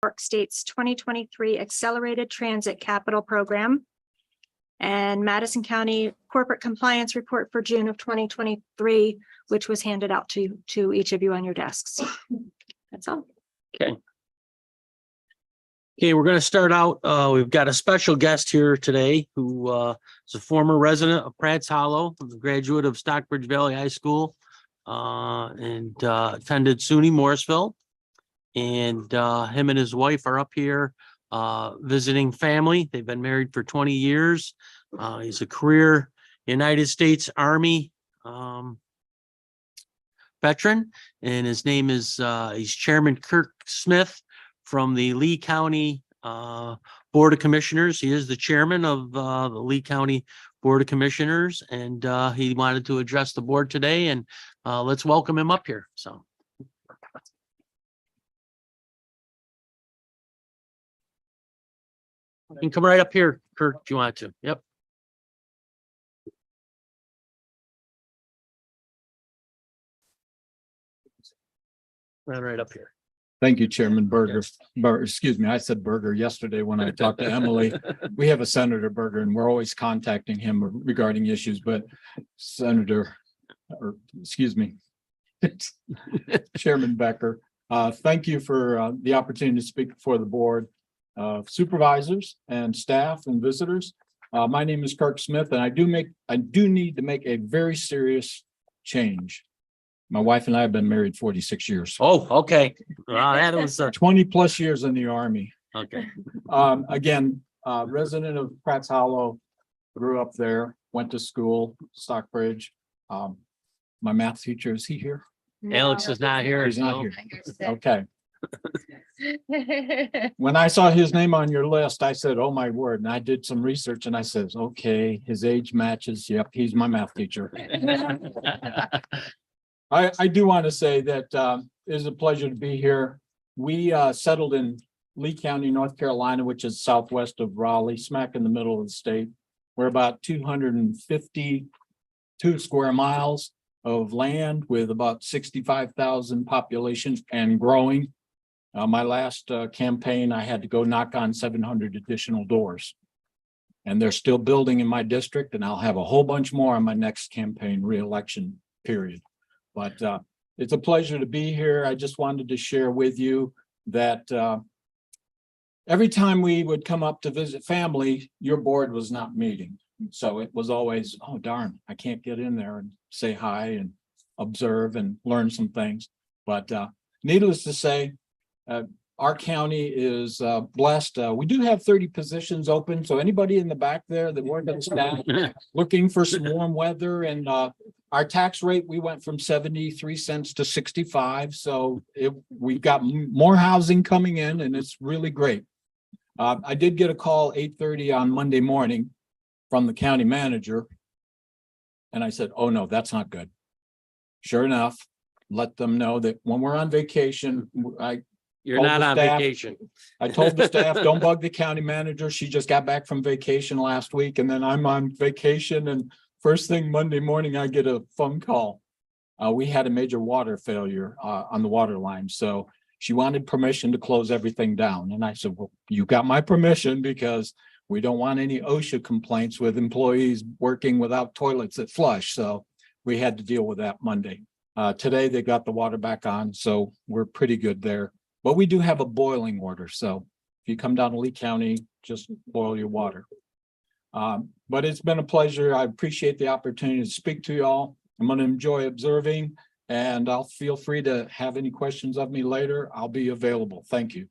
York State's 2023 Accelerated Transit Capital Program, and Madison County Corporate Compliance Report for June of 2023, which was handed out to each of you on your desks. That's all. Okay, we're going to start out. We've got a special guest here today who is a former resident of Pratt's Hollow, a graduate of Stockbridge Valley High School, and attended SUNY Morrisville. And him and his wife are up here visiting family. They've been married for 20 years. He's a career United States Army veteran, and his name is he's Chairman Kirk Smith from the Lee County Board of Commissioners. He is the chairman of the Lee County Board of Commissioners, and he wanted to address the board today, and let's welcome him up here. So. You can come right up here, Kirk, if you want to. Yep. Right up here. Thank you, Chairman Berger. Excuse me, I said Berger yesterday when I talked to Emily. We have a Senator Berger and we're always contacting him regarding issues, but Senator, or excuse me, Chairman Becker, thank you for the opportunity to speak before the board, supervisors and staff and visitors. My name is Kirk Smith, and I do need to make a very serious change. My wife and I have been married 46 years. Oh, okay. That was 20 plus years in the Army. okay. Again, resident of Pratt's Hollow, grew up there, went to school, Stockbridge. My math teacher, is he here? Alex is not here. He's not so- here. Okay. When I saw his name on your list, I said, oh my word. And I did some research and I said, okay, his age matches. Yep, he's my math teacher. I do want to say that it is a pleasure to be here. We settled in Lee County, North Carolina, which is southwest of Raleigh, smack in the middle of the state. We're about 252 square miles of land with about 65,000 population and growing. My last campaign, I had to go knock on 700 additional doors. And they're still building in my district, and I'll have a whole bunch more on my next campaign re-election period. But it's a pleasure to be here. I just wanted to share with you that every time we would come up to visit family, your board was not meeting. So it was always, oh, darn, I can't get in there and say hi and observe and learn some things. But needless to say, our county is blessed. We do have 30 positions open. So anybody in the back there that work at staff looking for some warm weather, and our tax rate, we went from 73 cents to 65. So we've got more housing coming in, and it's really great. I did get a call 8:30 on Monday morning from the county manager. And I said, oh no, that's not good. Sure enough, let them know that when we're on vacation, You're not on vacation. I told the staff, don't bug the county manager. She just got back from vacation last week, and then I'm on vacation, and first thing Monday morning, I get a phone call. We had a major water failure on the water line. So she wanted permission to close everything down. And I said, well, you got my permission, because we don't want any OSHA complaints with employees working without toilets that flush. So we had to deal with that Monday. Today, they got the water back on, so we're pretty good there. But we do have a boiling order. So if you come down to Lee County, just boil your water. But it's been a pleasure. I appreciate the opportunity to speak to you all. I'm going to enjoy observing, and I'll feel free to have any questions of me later. I'll be available. Thank you.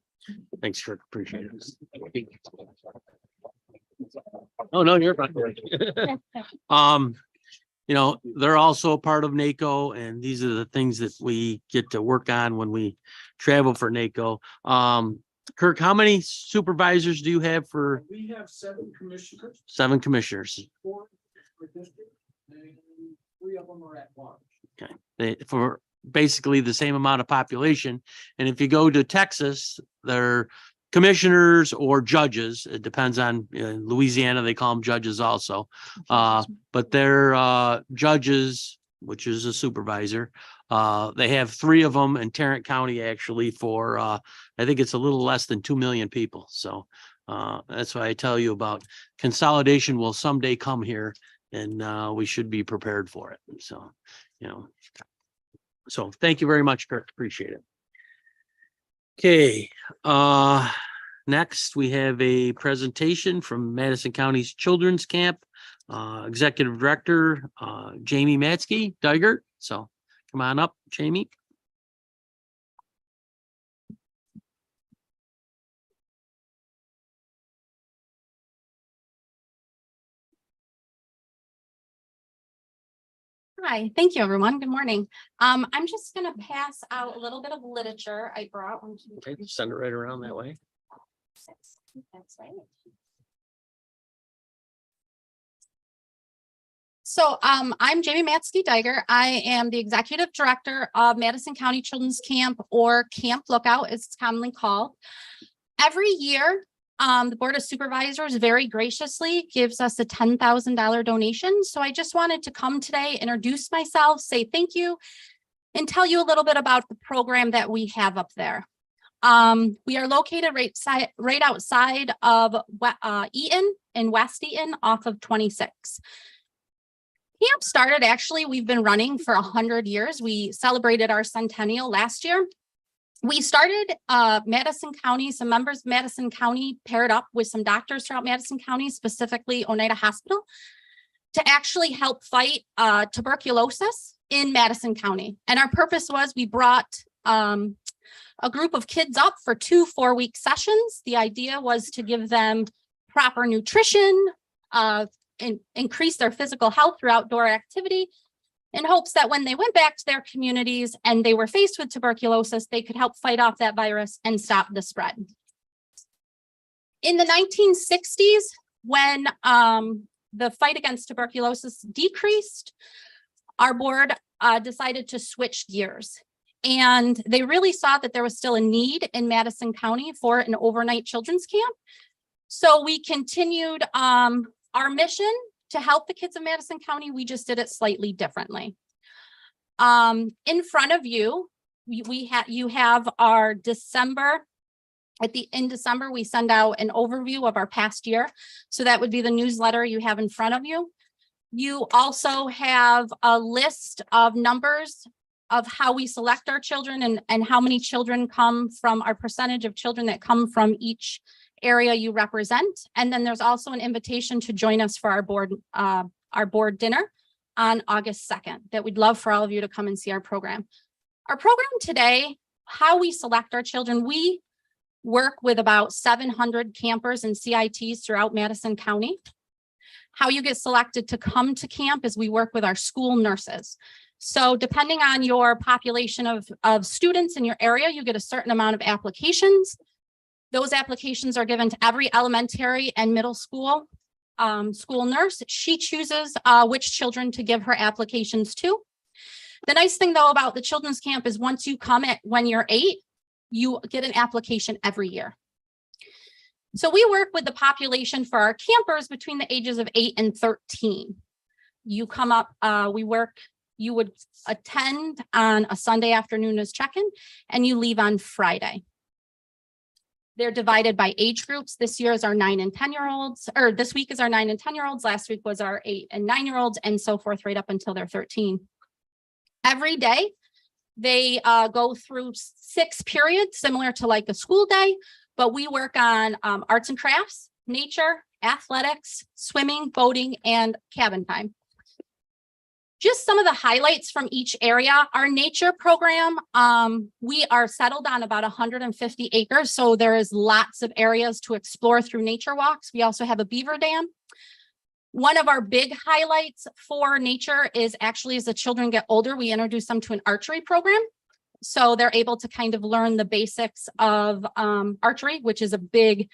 Thanks, Kirk. Appreciate it. Oh, no, you're fine. You know, they're also a part of NACO, and these are the things that we get to work on when we travel for NACO. Kirk, how many supervisors do you have for? We have 7 commissioners. 7 commissioners. 4 for district, and 3 of them are at large. Okay. For basically the same amount of population. And if you go to Texas, they're commissioners or judges. It depends on, in Louisiana, they call them judges also. But they're judges, which is a supervisor, They have 3 of them in Tarrant County actually for, I think it's a little less than 2 million people. So that's why I tell you about consolidation will someday come here, and we should be prepared for it. So, so thank you very much, Kurt. Appreciate it. Okay, next we have a presentation from Madison County's Children's Camp, Executive Director, Jamie Matzke, Digert. So come on up, Jamie. Hi, thank you, everyone. Good morning. I'm just going to pass out a little bit of literature I brought. Okay, send it right around that way. That's right. So I'm Jamie Matzke Diger. I am the Executive Director of Madison County Children's Camp, or Camp Lookout, as it's commonly called. Every year, the Board of Supervisors very graciously gives us a $10,000 donation. So I just wanted to come today, introduce myself, say thank you, and tell you a little bit about the program that we have up there. We are located right outside of Eaton in West Eaton off of 26. Camp started, actually, we've been running for 100 years. We celebrated our centennial last year. We started Madison County, some members of Madison County paired up with some doctors throughout Madison County, specifically Oneida Hospital, to actually help fight tuberculosis in Madison County. And our purpose was we brought a group of kids up for 2 4-week sessions. The idea was to give them proper nutrition, and increase their physical health through outdoor activity, in hopes that when they went back to their communities and they were faced with tuberculosis, they could help fight off that virus and stop the spread. In the 1960s, when the fight against tuberculosis decreased, our board decided to switch gears. And they really saw that there was still a need in Madison County for an overnight children's camp. So we continued our mission to help the kids of Madison County. We just did it slightly differently. In front of you, you have our December. In December, we send out an overview of our past year. So that would be the newsletter you have in front of you. You also have a list of numbers of how we select our children and how many children come from, our percentage of children that come from each area you represent. And then there's also an invitation to join us for our board dinner on August 2nd that we'd love for all of you to come and see our program. Our program today, how we select our children, we work with about 700 campers and CITs throughout Madison County. How you get selected to come to camp is we work with our school nurses. So depending on your population of students in your area, you get a certain amount of applications. Those applications are given to every elementary and middle school school nurse. She chooses which children to give her applications to. The nice thing, though, about the children's camp is once you come when you're 8, you get an application every year. So we work with the population for our campers between the ages of 8 and 13. You come up, you would attend on a Sunday afternoon as check-in, and you leave on Friday. They're divided by age groups. This year is our 9 and 10-year-olds, or this week is our 9 and 10-year-olds. Last week was our 8 and 9-year-olds, and so forth, right up until they're 13. Every day, they go through 6 periods, similar to like a school day, but we work on arts and crafts, nature, athletics, swimming, boating, and cabin time. Just some of the highlights from each area. Our nature program, we are settled on about 150 acres, so there is lots of areas to explore through nature walks. We also have a beaver dam. One of our big highlights for nature is actually as the children get older, we introduce them to an archery program. So they're able to kind of learn the basics of archery, which is a big,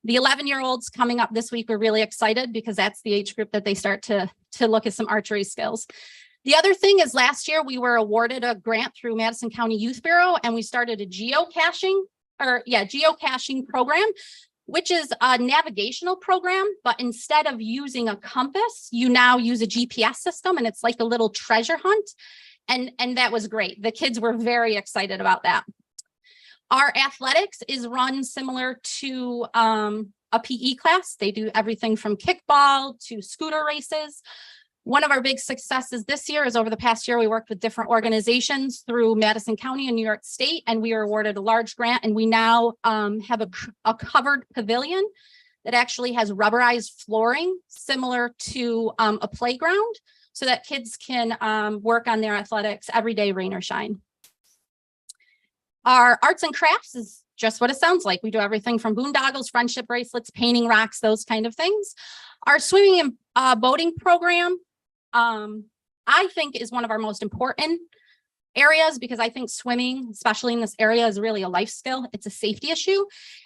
the 11-year-olds coming up this week, we're really excited because that's the age group that they start to look at some archery skills. The other thing is last year we were awarded a grant through Madison County Youth Bureau, and we started a geocaching program, which is a navigational program, but instead of using a compass, you now use a GPS system, and it's like a little treasure hunt. And that was great. The kids were very excited about that. Our athletics is run similar to a PE class. They do everything from kickball to scooter races. One of our big successes this year is over the past year, we worked with different organizations through Madison County and New York State, and we were awarded a large grant. And we now have a covered pavilion that actually has rubberized flooring similar to a playground so that kids can work on their athletics every day, rain or shine. Our arts and crafts is just what it sounds like. We do everything from boondoggles, friendship bracelets, painting rocks, those kind of things. Our swimming and boating program, I think is one of our most important areas because I think swimming, especially in this area, is really a life skill. It's a safety issue.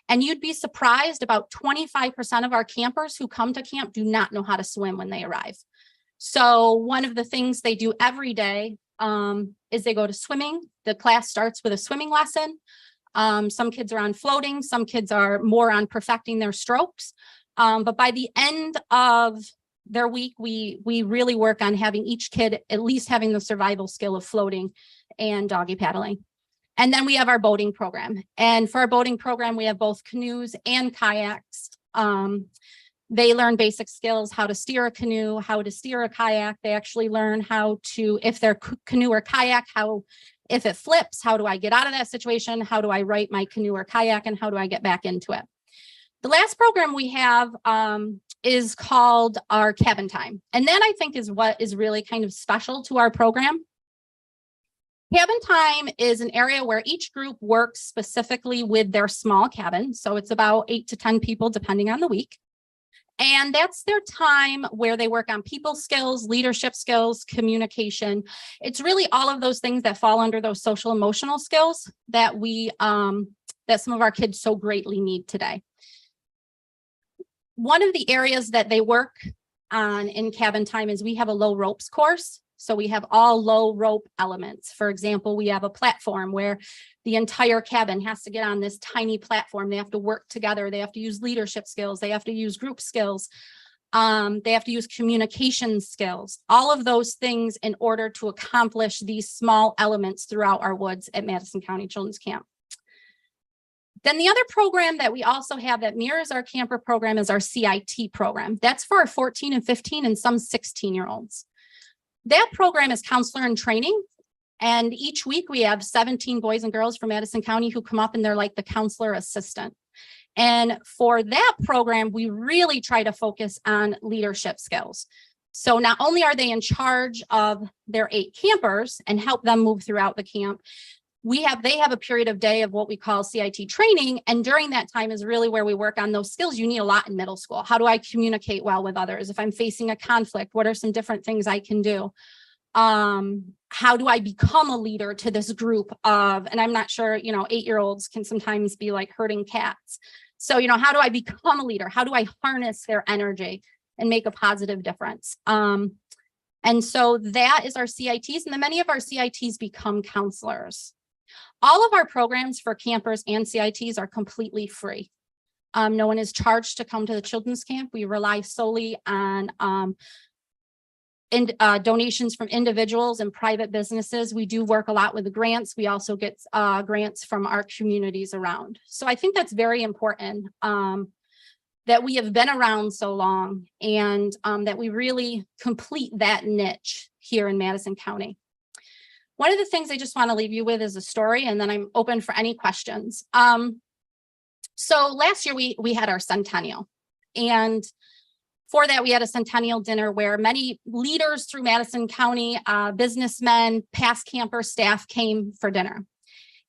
And you'd be surprised, about 25% of our campers who come to camp do not know how to swim when they arrive. So one of the things they do every day is they go to swimming. The class starts with a swimming lesson. Some kids are on floating. Some kids are more on perfecting their strokes. But by the end of their week, we really work on having each kid at least having the survival skill of floating and doggy paddling. And then we have our boating program. And for our boating program, we have both canoes and kayaks. They learn basic skills, how to steer a canoe, how to steer a kayak. They actually learn how to, if their canoe or kayak, if it flips, how do I get out of that situation? How do I right my canoe or kayak, and how do I get back into it? The last program we have is called our cabin time. And that, I think, is what is really kind of special to our program. Cabin time is an area where each group works specifically with their small cabin. So it's about 8 to 10 people, depending on the week. And that's their time where they work on people skills, leadership skills, communication. It's really all of those things that fall under those social emotional skills that that some of our kids so greatly need today. One of the areas that they work on in cabin time is we have a low ropes course. So we have all low rope elements. For example, we have a platform where the entire cabin has to get on this tiny platform. They have to work together. They have to use leadership skills. They have to use group skills. They have to use communication skills, all of those things in order to accomplish these small elements throughout our woods at Madison County Children's Camp. Then the other program that we also have that mirrors our camper program is our CIT program. That's for our 14 and 15 and some 16-year-olds. That program is counselor in training. And each week we have 17 boys and girls from Madison County who come up and they're like the counselor assistant. And for that program, we really try to focus on leadership skills. So not only are they in charge of their 8 campers and help them move throughout the camp, they have a period of day of what we call CIT training. And during that time is really where we work on those skills you need a lot in middle school. How do I communicate well with others? If I'm facing a conflict, what are some different things I can do? How do I become a leader to this group of, and I'm not sure, 8-year-olds can sometimes be like herding cats. So, how do I become a leader? How do I harness their energy and make a positive difference? And so that is our CITs. And then many of our CITs become counselors. All of our programs for campers and CITs are completely free. No one is charged to come to the children's camp. We rely solely on donations from individuals and private businesses. We do work a lot with the grants. We also get grants from our communities around. So I think that's very important that we have been around so long and that we really complete that niche here in Madison County. One of the things I just want to leave you with is a story, and then I'm open for any questions. So last year we had our centennial, and for that we had a centennial dinner where many leaders through Madison County, businessmen, past camper staff came for dinner.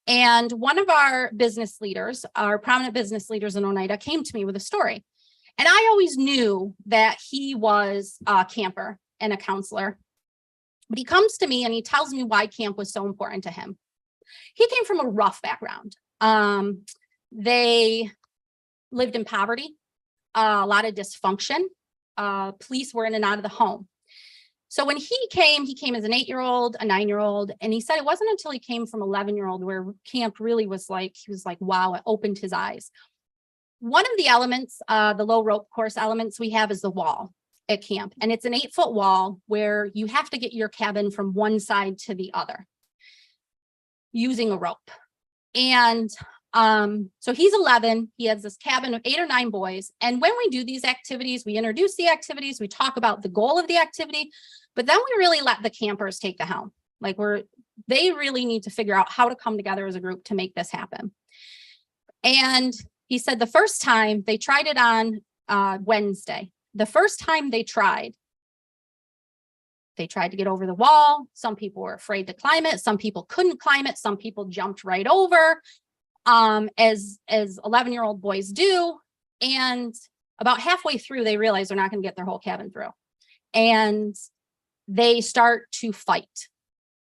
And one of our business leaders, our prominent business leaders in Oneida, came to me with a story. And I always knew that he was a camper and a counselor. But he comes to me and he tells me why camp was so important to him. He came from a rough background. They lived in poverty, a lot of dysfunction. Police were in and out of the home. So when he came as an 8-year-old, a 9-year-old, and he said it wasn't until he came from 11-year-old where camp really was like, he was like, wow, it opened his eyes. One of the elements, the low rope course elements we have is the wall. at camp, and it's an 8-foot wall where you have to get your cabin from one side to the other using a rope. And so he's 11. He has this cabin of 8 or 9 boys. And when we do these activities, we introduce the activities, we talk about the goal of the activity, but then we really let the campers take the helm. Like they really need to figure out how to come together as a group to make this happen. And he said the first time they tried it on Wednesday, the first time they tried to get over the wall. Some people were afraid to climb it. Some people couldn't climb it. Some people jumped right over, as 11-year-old boys do. And about halfway through, they realize they're not going to get their whole cabin through. And they start to fight.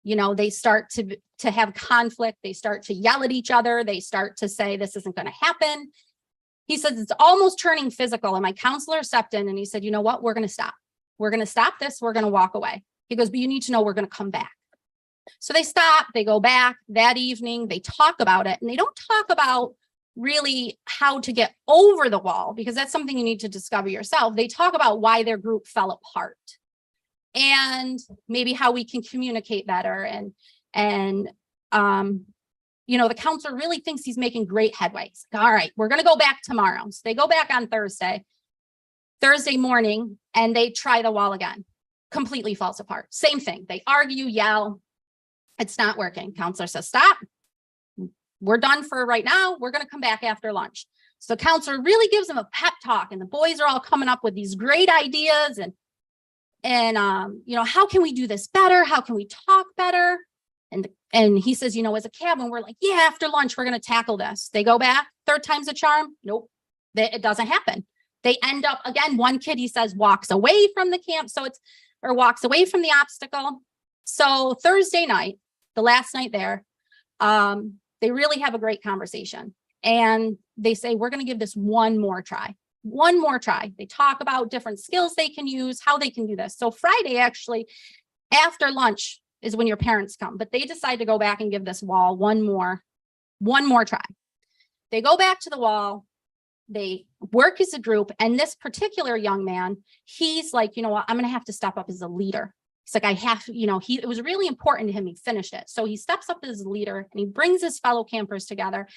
You know, they start to have conflict. They start to yell at each other. They start to say, this isn't going to happen. He says it's almost turning physical. And my counselor stepped in and he said, you know what? We're going to stop. We're going to stop this. We're going to walk away. He goes, but you need to know we're going to come back. So they stop, they go back that evening, they talk about it, and they don't talk about really how to get over the wall, because that's something you need to discover yourself. They talk about why their group fell apart and maybe how we can communicate better. And you know, the counselor really thinks he's making great headway. He's like, all right, we're going to go back tomorrow. So they go back on Thursday morning, and they try the wall again. Completely falls apart. Same thing. They argue, yell. It's not working. Counselor says, stop. We're done for right now. We're going to come back after lunch. So counselor really gives them a pep talk, and the boys are all coming up with these great ideas. And you know, how can we do this better? How can we talk better? And he says, you know, as a cabin, we're like, yeah, after lunch, we're going to tackle this. They go back. Third time's a charm. Nope. It doesn't happen. They end up, again, one kid, he says, walks away from the camp. Or walks away from the obstacle. So Thursday night, the last night there, they really have a great conversation. And they say, we're going to give this one more try. One more try. They talk about different skills they can use, how they can do this. So Friday, actually, after lunch is when your parents come. But they decide to go back and give this wall one more try. They go back to the wall. They work as a group. And this particular young man, he's like, you know what, I'm going to have to step up as a leader. He's like, I have, you know, it was really important to him. He finished it. So he steps up as a leader and he brings his fellow campers together,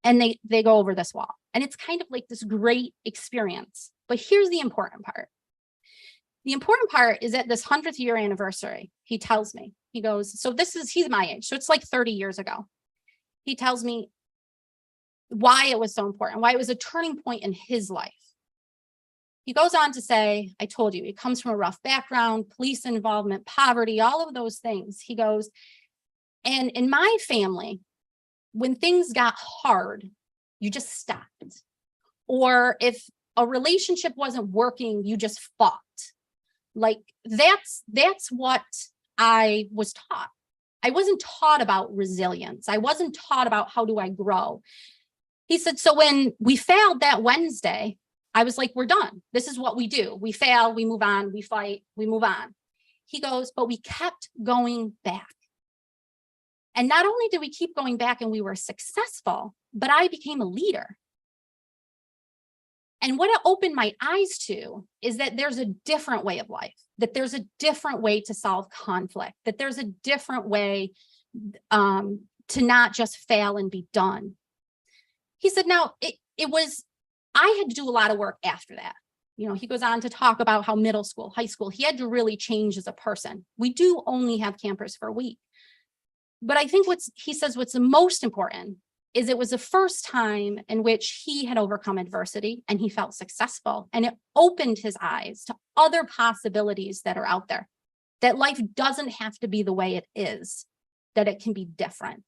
and they go over this wall. And it's kind of like this great experience. But here's the important part. The important part is at this 100th year anniversary, he tells me, he goes, so he's my age. So it's like 30 years ago. He tells me why it was so important, why it was a turning point in his life. He goes on to say, I told you, he comes from a rough background, police involvement, poverty, all of those things. He goes, and in my family, when things got hard, you just stopped. Or if a relationship wasn't working, you just fought. Like that's what I was taught. I wasn't taught about resilience. I wasn't taught about how do I grow. He said, so when we failed that Wednesday, I was like, we're done. This is what we do. We fail, we move on, we fight, we move on. He goes, but we kept going back. And not only did we keep going back and we were successful, but I became a leader. And what it opened my eyes to is that there's a different way of life, that there's a different way to solve conflict, that there's a different way to not just fail and be done. He said, now I had to do a lot of work after that. You know, he goes on to talk about how middle school, high school, he had to really change as a person. We do only have campers for a week. But I think what's the most important is it was the first time in which he had overcome adversity and he felt successful. And it opened his eyes to other possibilities that are out there, that life doesn't have to be the way it is, that it can be different.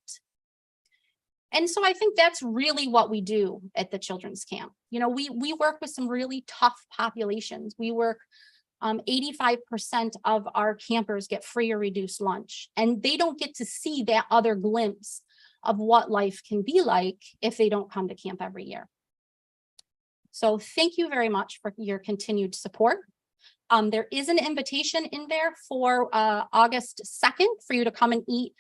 And so I think that's really what we do at the children's camp. You know, we work with some really tough populations. We work 85% of our campers get free or reduced lunch, and they don't get to see that other glimpse of what life can be like if they don't come to camp every year. So thank you very much for your continued support. There is an invitation in there for August 2nd for you to come and eat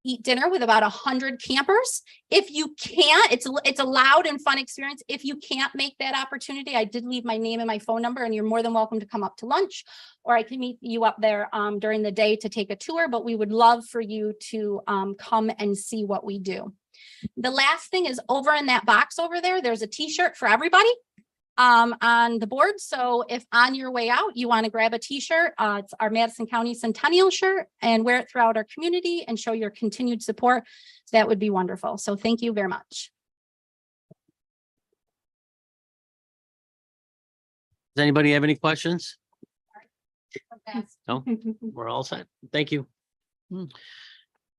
eat dinner with about 100 campers. If you can't, it's a loud and fun experience. If you can't make that opportunity, I did leave my name and my phone number, and you're more than welcome to come up to lunch, or I can meet you up there during the day to take a tour, but we would love for you to come and see what we do. The last thing is over in that box over there, there's a t-shirt for everybody on the board. So if on your way out, you want to grab a t-shirt, it's our Madison County Centennial shirt, and wear it throughout our community and show your continued support. That would be wonderful. So thank you very much. Does anybody have any questions? No, we're all set. Thank you.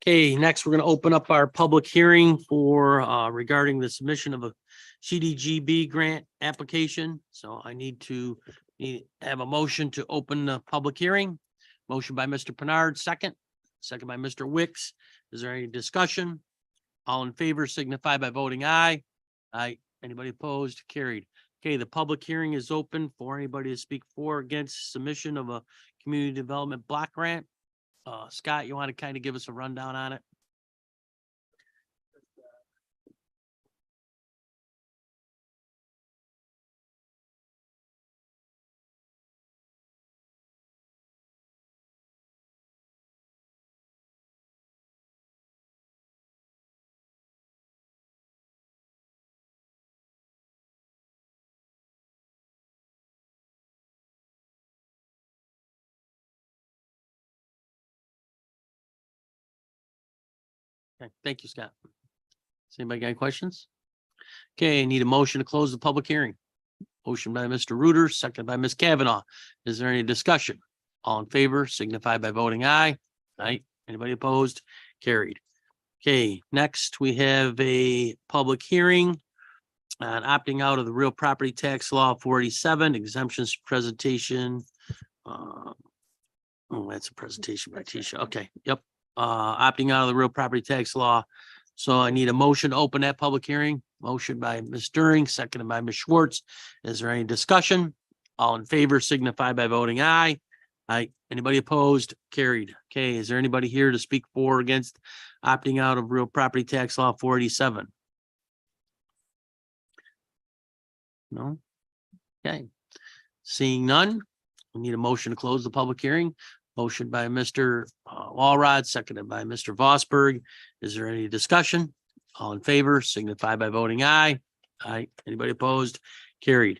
Okay, next, we're going to open up our public hearing for regarding the submission of a CDGB grant application. So I need to have a motion to open the public hearing. Motion by Mr. Pennard, second by Mr. Wicks. Is there any discussion? All in favor signify by voting aye. Aye. Anybody opposed? Carried. Okay, the public hearing is open for anybody to speak for or against submission of a community development block grant. Scott, you want to kind of give us a rundown on it? Okay, thank you, Scott. Does anybody got any questions? Okay, I need a motion to close the public hearing. Motion by Mr. Reuter, second by Ms. Kavanaugh. Is there any discussion? All in favor signify by voting aye. Aye. Anybody opposed? Carried. Okay, next we have a public hearing on opting out of the real property tax law 487 exemptions presentation. Oh, that's a presentation by Tisha. Okay, yep. Opting out of the real property tax law. So I need a motion to open that public hearing. Motion by Ms. During, seconded by Ms. Schwartz. Is there any discussion? All in favor signify by voting aye. Aye. Anybody opposed? Carried. Okay, is there anybody here to speak for or against opting out of real property tax law 487? No? Okay. Seeing none, we need a motion to close the public hearing. Motion by Mr. Walrod, seconded by Mr. Vosberg. Is there any discussion? All in favor signify by voting aye. Aye. Anybody opposed? Carried.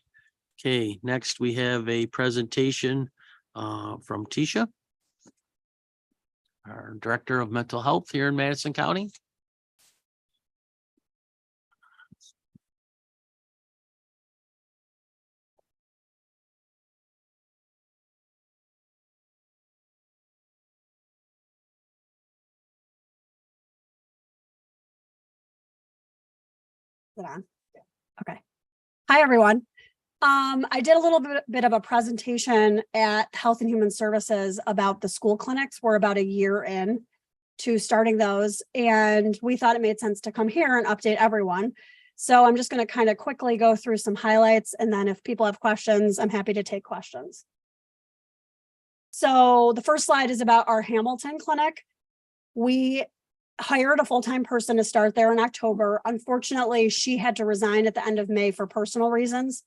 Okay, next we have a presentation from Tisha, our Director of Mental Health here in Madison County. On. Okay. Hi, everyone. I did a little bit of a presentation at Health and Human Services about the school clinics. We're about a year in to starting those, and we thought it made sense to come here and update everyone. So I'm just going to kind of quickly go through some highlights, and then if people have questions, I'm happy to take questions. So the first slide is about our Hamilton clinic. We hired a full-time person to start there in October. Unfortunately, she had to resign at the end of May for personal reasons.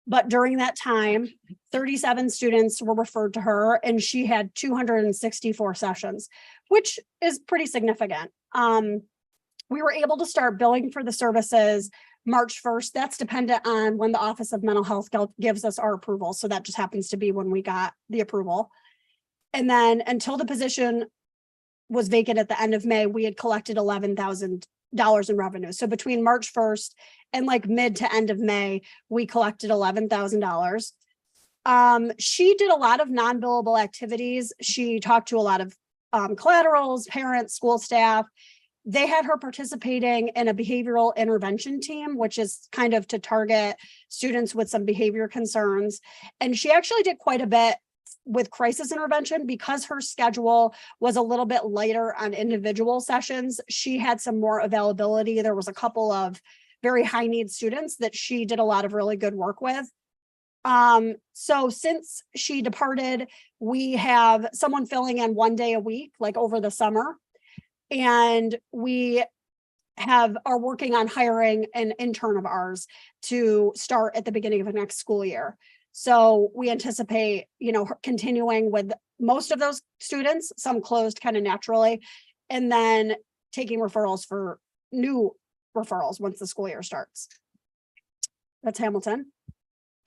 But during that time, 37 students were referred to her, and she had 264 sessions, which is pretty significant. We were able to start billing for the services March 1st. That's dependent on when the Office of Mental Health gives us our approval. So that just happens to be when we got the approval. And then until the position was vacant at the end of May, we had collected $11,000 in revenue. So between March 1st and like mid to end of May, we collected $11,000. She did a lot of non-billable activities. She talked to a lot of collaterals, parents, school staff. They had her participating in a behavioral intervention team, which is kind of to target students with some behavior concerns. And she actually did quite a bit with crisis intervention because her schedule was a little bit lighter on individual sessions. She had some more availability. There was a couple of very high need students that she did a lot of really good work with. So since she departed, we have someone filling in one day a week, like over the summer. And we are working on hiring an intern of ours to start at the beginning of the next school year. So we anticipate, continuing with most of those students, some closed kind of naturally, and then taking referrals for new referrals once the school year starts. That's Hamilton.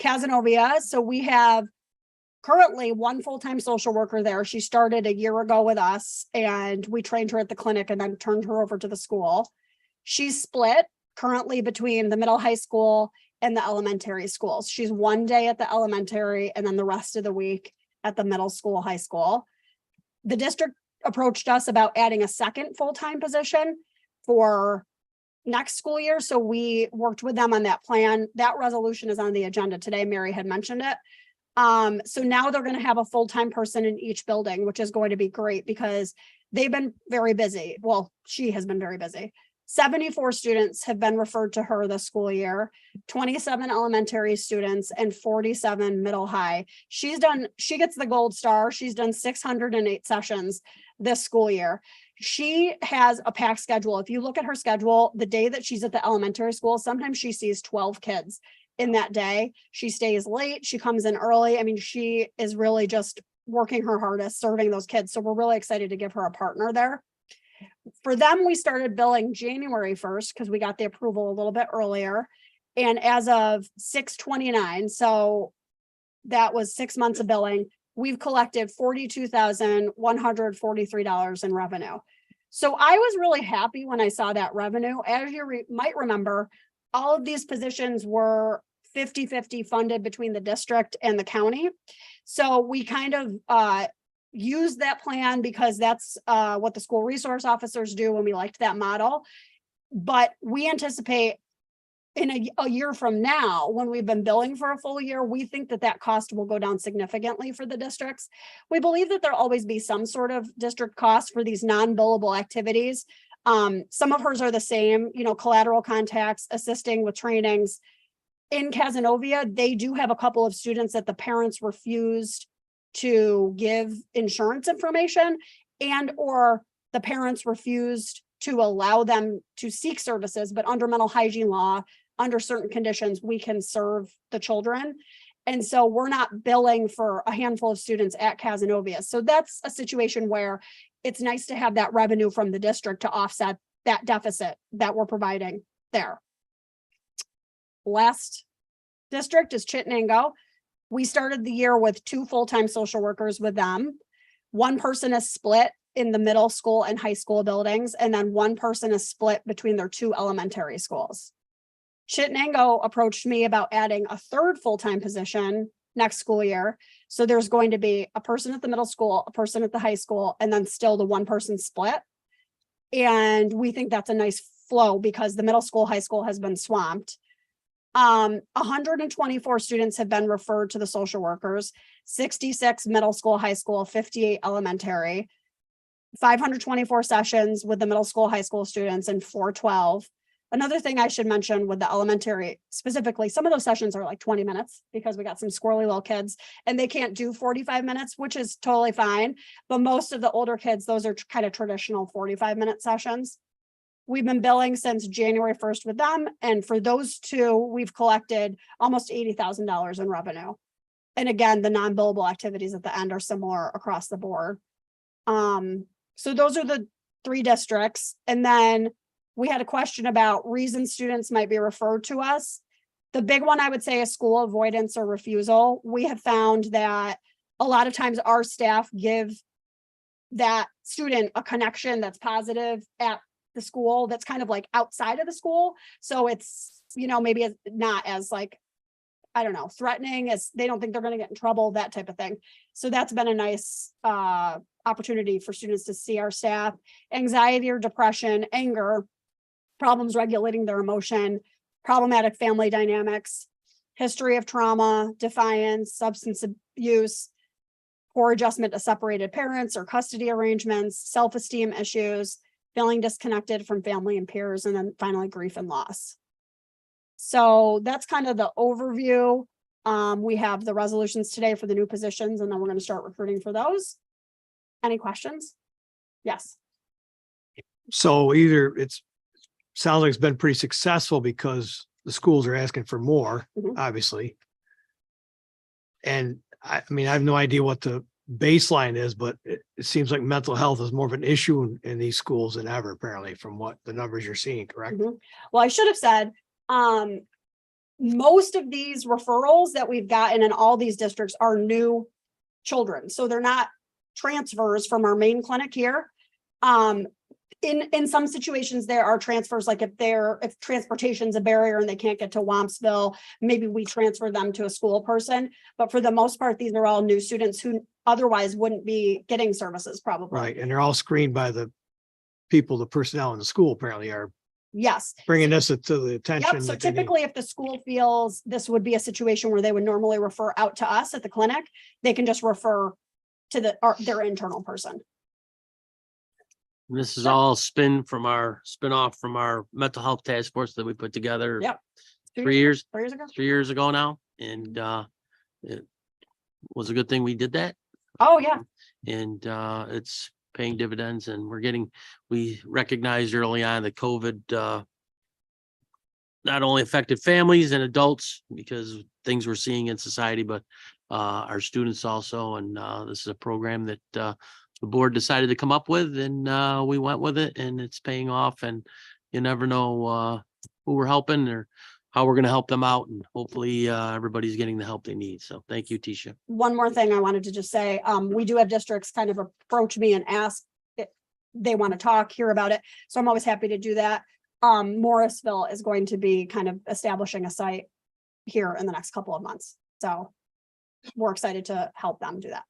Cazenovia. So we have currently one full-time social worker there. She started a year ago with us and we trained her at the clinic and then turned her over to the school. She's split currently between the middle high school and the elementary schools. She's one day at the elementary and then the rest of the week at the middle school, high school. The district approached us about adding a second full-time position for next school year. So we worked with them on that plan. That resolution is on the agenda today. Mary had mentioned it. So now they're going to have a full-time person in each building, which is going to be great because they've been very busy. Well, she has been very busy. 74 students have been referred to her this school year, 27 elementary students and 47 middle high. She gets the gold star. She's done 608 sessions this school year. She has a packed schedule. If you look at her schedule, the day that she's at the elementary school, sometimes she sees 12 kids in that day. She stays late. She comes in early. I mean, she is really just working her hardest, serving those kids. So we're really excited to give her a partner there. For them, we started billing January 1st because we got the approval a little bit earlier. And as of 6/29, so that was 6 months of billing, we've collected $42,143 in revenue. So I was really happy when I saw that revenue. As you might remember, all of these positions were 50-50 funded between the district and the county. So we kind of use that plan because that's what the school resource officers do, and we liked that model. But we anticipate in a year from now, when we've been billing for a full year, we think that that cost will go down significantly for the districts. We believe that there'll always be some sort of district cost for these non-billable activities. Some of hers are the same, collateral contacts, assisting with trainings. In Cazenovia, they do have a couple of students that the parents refused to give insurance information, and or the parents refused to allow them to seek services, but under mental hygiene law, under certain conditions, we can serve the children. And so we're not billing for a handful of students at Cazenovia. So that's a situation where it's nice to have that revenue from the district to offset that deficit that we're providing there. Last district is Chittenango. We started the year with 2 full-time social workers with them. One person is split in the middle school and high school buildings, and then one person is split between their 2 elementary schools. Chittenango approached me about adding a 3rd full-time position next school year. So there's going to be a person at the middle school, a person at the high school, and then still the one person split. And we think that's a nice flow because the middle school, high school has been swamped. 124 students have been referred to the social workers, 66 middle school, high school, 58 elementary, 524 sessions with the middle school, high school students, and 412. Another thing I should mention with the elementary specifically, some of those sessions are like 20 minutes because we got some squirrely little kids and they can't do 45 minutes, which is totally fine. But most of the older kids, those are kind of traditional 45-minute sessions. We've been billing since January 1st with them. And for those 2, we've collected almost $80,000 in revenue. And again, the non-billable activities at the end are similar across the board. So those are the 3 districts. And then we had a question about reasons students might be referred to us. The big one I would say is school avoidance or refusal. We have found that a lot of times our staff give that student a connection that's positive at the school that's kind of like outside of the school. So it's, maybe it's not as like, I don't know, threatening as they don't think they're going to get in trouble, that type of thing. So that's been a nice opportunity for students to see our staff. Anxiety or depression, anger, problems regulating their emotion, problematic family dynamics, history of trauma, defiance, substance abuse, poor adjustment to separated parents or custody arrangements, self-esteem issues, feeling disconnected from family and peers, and then finally grief and loss. So that's kind of the overview. We have the resolutions today for the new positions, and then we're going to start recruiting for those. Any questions? Yes. So either sounds like it's been pretty successful because the schools are asking for more, Mhm. obviously. And I mean, I have no idea what the baseline is, but it seems like mental health is more of an issue in these schools than ever, apparently, from what the numbers you're seeing, correct? Mhm. Well, I should have said, most of these referrals that we've gotten in all these districts are new children, so they're not transfers from our main clinic here. In some situations, there are transfers, like if transportation's a barrier and they can't get to Wampsville, maybe we transfer them to a school person. But for the most part, these are all new students who otherwise wouldn't be getting services probably. Right, and they're all screened by the personnel in the school apparently are Yes. bringing this to the attention. Yep, so that they need. typically if the school feels this would be a situation where they would normally refer out to us at the clinic, they can just refer to their internal person. This is all spin off from our mental health task force that we put together. Yep. 3 years, 3 years ago? 3 years ago now. And it was a good thing we did that. Oh, yeah. And it's paying dividends, and we recognized early on that COVID not only affected families and adults because things we're seeing in society, but our students also. And this is a program that the board decided to come up with, and we went with it, and it's paying off. And you never know who we're helping or how we're going to help them out. And hopefully everybody's getting the help they need. So thank you, Tisha. One more thing I wanted to just say, we do have districts kind of approach me and ask if they want to talk, hear about it. So I'm always happy to do that. Morrisville is going to be kind of establishing a site here in the next couple of months. So we're excited to help them do that.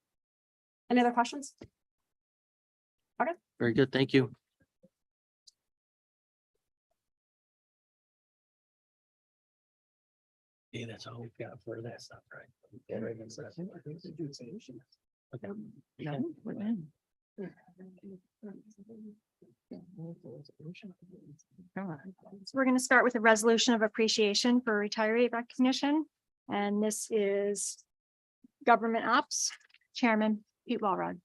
Any other questions? Very good. Thank you. Yeah, that's all we've got for that stuff, right? So we're going to start with a resolution of appreciation for retiree recognition. And this is government ops, Chairman Pete Walrod.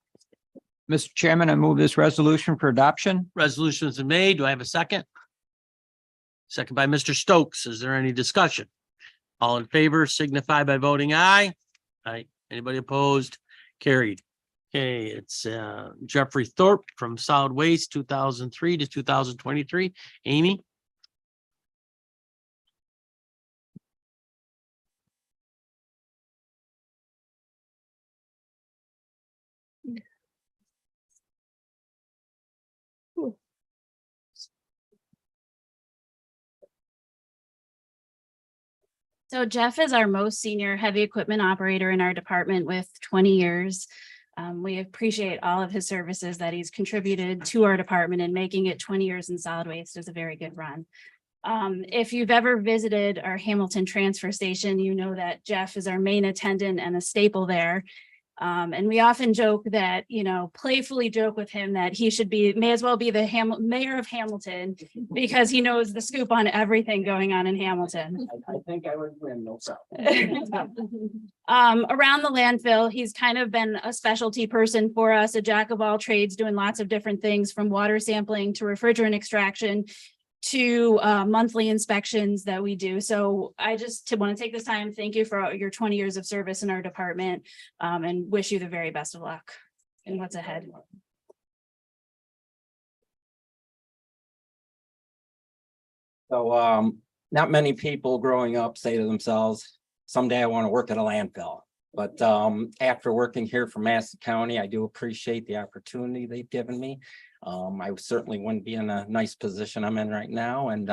Mr. Chairman, I move this resolution for adoption. Resolutions are made. Do I have a second? Second by Mr. Stokes. Is there any discussion? All in favor signify by voting aye. Aye. Anybody opposed? Carried. Okay, it's Jeffrey Thorpe from Solid Waste 2003 to 2023. Amy? So Jeff is our most senior heavy equipment operator in our department with 20 years. We appreciate all of his services that he's contributed to our department, and making it 20 years in solid waste is a very good run. If you've ever visited our Hamilton transfer station, you know that Jeff is our main attendant and a staple there. And we often joke that, playfully joke with him that he may as well be the mayor of Hamilton, because he knows the scoop on everything going on in Hamilton. I think I would win, no doubt. Around the landfill, he's kind of been a specialty person for us, a jack of all trades, doing lots of different things, from water sampling to refrigerant extraction to monthly inspections that we do. So I just want to take this time, thank you for your 20 years of service in our department, and wish you the very best of luck in what's ahead. So not many people growing up say to themselves, someday I want to work at a landfill. But after working here for Madison County, I do appreciate the opportunity they've given me. I certainly wouldn't be in a nice position I'm in right now. And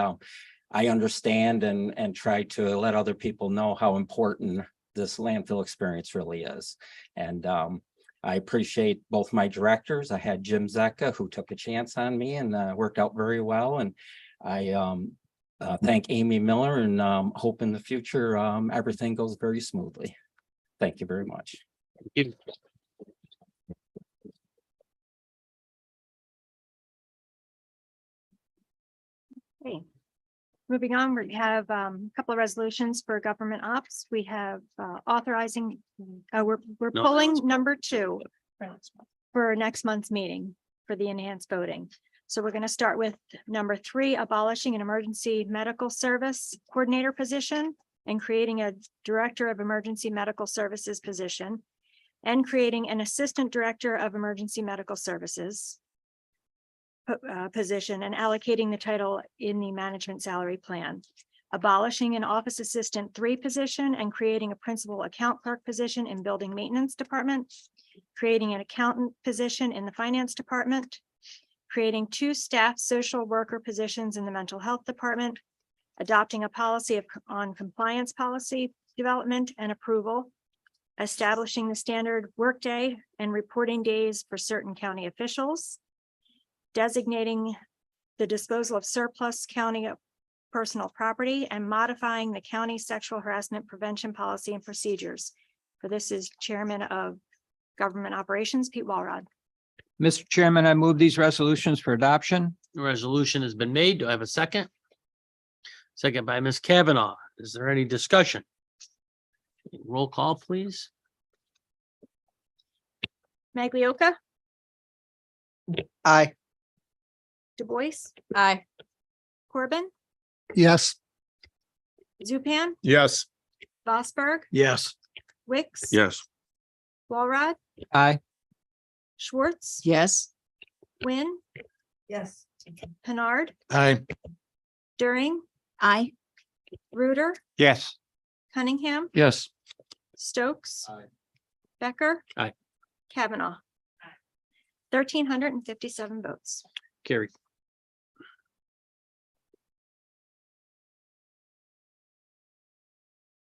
I understand and try to let other people know how important this landfill experience really is. And I appreciate both my directors. I had Jim Zecca, who took a chance on me and worked out very well. And I thank Amy Miller, and hope in the future everything goes very smoothly. Thank you very much. Thank you. Okay. Moving on, we have a couple of resolutions for government ops. We have authorizing, we're No. pulling number 2 for next month's meeting for the enhanced voting. So we're going to start with number 3, abolishing an emergency medical service coordinator position and creating a director of emergency medical services position and creating an assistant director of emergency medical services position and allocating the title in the management salary plan. Abolishing an office assistant 3 position and creating a principal account clerk position in building maintenance department, creating an accountant position in the finance department, creating 2 staff social worker positions in the mental health department, adopting a policy on compliance policy development and approval, establishing the standard workday and reporting days for certain county officials, designating the disposal of surplus county personal property, and modifying the county sexual harassment prevention policy and procedures. For this is Chairman of Government Operations, Pete Walrod. Mr. Chairman, I move these resolutions for adoption. The resolution has been made. Do I have a second? Second by Ms. Kavanaugh. Is there any discussion? Roll call, please. Maglioka, Aye. Du Bois, Aye. Corbin, Yes. Zupan, Yes. Vosberg, Yes. Wicks. Yes. Walrod, Aye. Schwartz, Yes. Wynn, Yes. Pinard, Aye. During, Aye. Reuter, Yes. Cunningham, Yes. Stokes. Aye. Becker. Aye. Kavanaugh. 1,357 votes. Carried.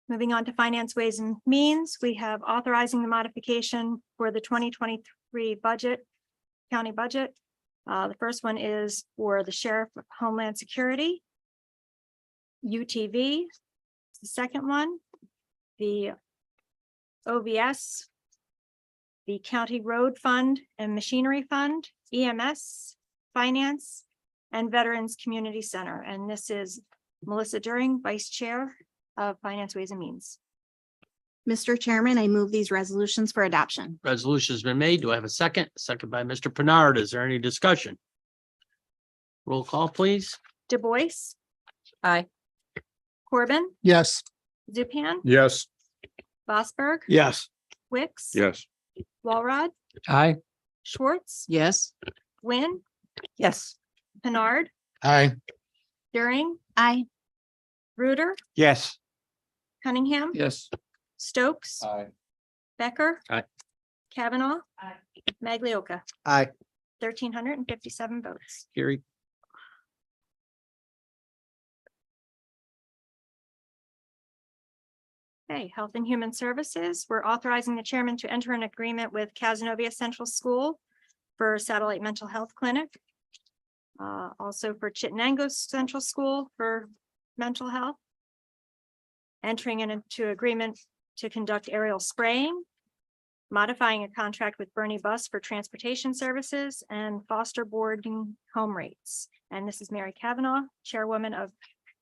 Moving on to Finance, Ways and Means, we have authorizing the modification for the 2023 budget, county budget. The first one is for the Sheriff of Homeland Security, UTV. The second one, the OVS, the County Road Fund and Machinery Fund, EMS, Finance, and Veterans Community Center. And this is Melissa During, Vice Chair of Finance, Ways and Means. Mr. Chairman, I move these resolutions for adoption. Resolution has been made. Do I have a second? Second by Mr. Pinard. Is there any discussion? Roll call, please. Du Bois. Aye. Corbin, Yes. Zupan, Yes. Vosberg, Yes. Wicks. Yes. Walrod, Aye. Schwartz, Yes. Wynn, Yes. Pinard, Aye. During, Aye. Reuter, Yes. Cunningham, Yes. Stokes, Aye. Becker. Aye. Kavanaugh. Maglioka. Aye. 1,357 votes. Carried. Okay, Health and Human Services, we're authorizing the chairman to enter an agreement with Casanova Central School for satellite mental health clinic. Also for Chittenango Central School for mental health. Entering into agreement to conduct aerial spraying. Modifying a contract with Bernie Bus for transportation services and foster boarding home rates. And this is Mary Kavanaugh, Chairwoman of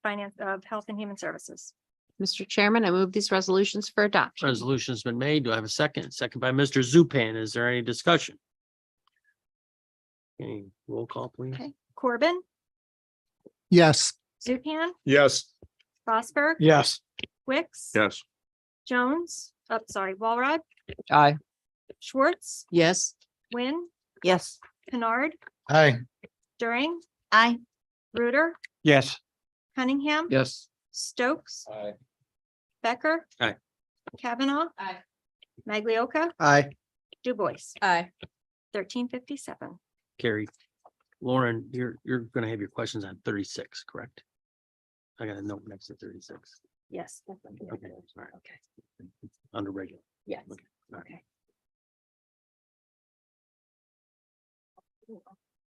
Finance of Health and Human Services. Mr. Chairman, I move these resolutions for adoption. Resolution's been made. Do I have a second? Second by Mr. Zupan. Is there any discussion? Okay, roll call, please. Okay, Corbin, Yes. Zupan, Yes. Vosberg, Yes. Wicks. Yes. Jones, Walrod, Aye. Schwartz, Yes. Wynn, Yes. Pinard, Aye. During, Aye. Reuter, Yes. Cunningham. Yes. Stokes, Aye. Becker. Aye. Kavanaugh. Aye. Maglioka, Aye. Du Bois. Aye. 1,357. Carried. Lauren, you're gonna have your questions on 36, correct? I got a note next to 36. Yes. definitely. Okay, all right. Okay. Under regular. Yes. Okay, all right.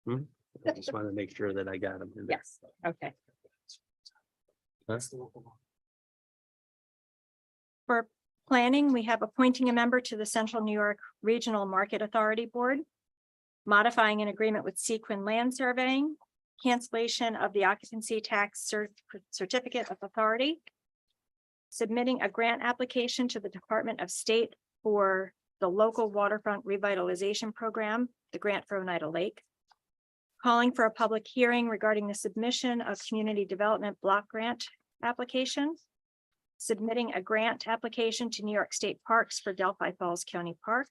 Okay. I just wanted to make sure that I got them. in there. Yes, okay. Huh? For planning, we have appointing a member to the Central New York Regional Market Authority Board, modifying an agreement with Sequin Land Surveying, cancellation of the occupancy tax certificate of authority, submitting a grant application to the Department of State for the local waterfront revitalization program, the grant for Oneida Lake, calling for a public hearing regarding the submission of community development block grant application, submitting a grant application to New York State Parks for Delphi Falls County Park,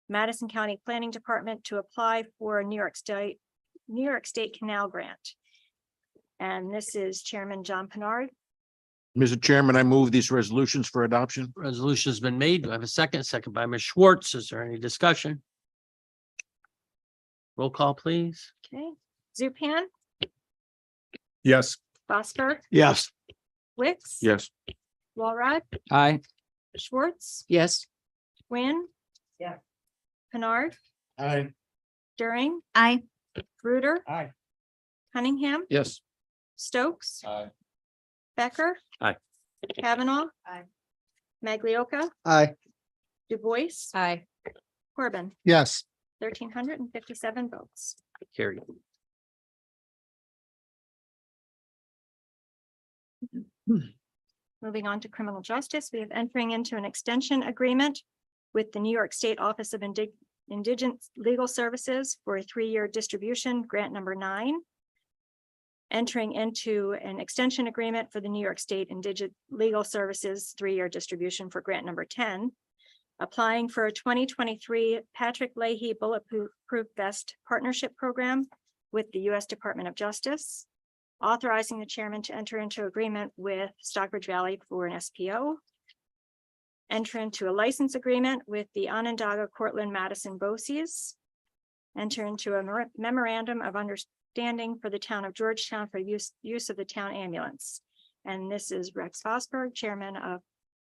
Madison County Planning Department to apply for a New York State Canal Grant. And this is Chairman John Pinard. Mr. Chairman, I move these resolutions for adoption. Resolution has been made. Do I have a second? Second by Ms. Schwartz. Is there any discussion? Roll call, please. Okay, Zupan, Yes. Fosberg, Yes. Wicks. Yes. Walrod, Aye. Schwartz, Yes. Wynn. Yeah. Pinard, Aye. During, Aye. Reuter, Aye. Cunningham, Yes. Stokes, Aye. Becker. Aye. Kavanaugh. Aye. Maglioka, Aye. Du Bois, Aye. Corbin, Yes. 1,357 votes. Carried. Moving on to criminal justice, we have entering into an extension agreement with the New York State Office of Indigent Legal Services for a 3-year distribution, grant number 9. Entering into an extension agreement for the New York State Indigent Legal Services 3-year distribution for grant number 10. Applying for a 2023 Patrick Leahy Bulletproof Vest Partnership Program with the U.S. Department of Justice. Authorizing the chairman to enter into agreement with Stockbridge Valley for an SPO. Enter into a license agreement with the Onondaga Cortland Madison BOCES. Enter into a memorandum of understanding for the town of Georgetown for use of the town ambulance. And this is Rex Fosberg, Chairman of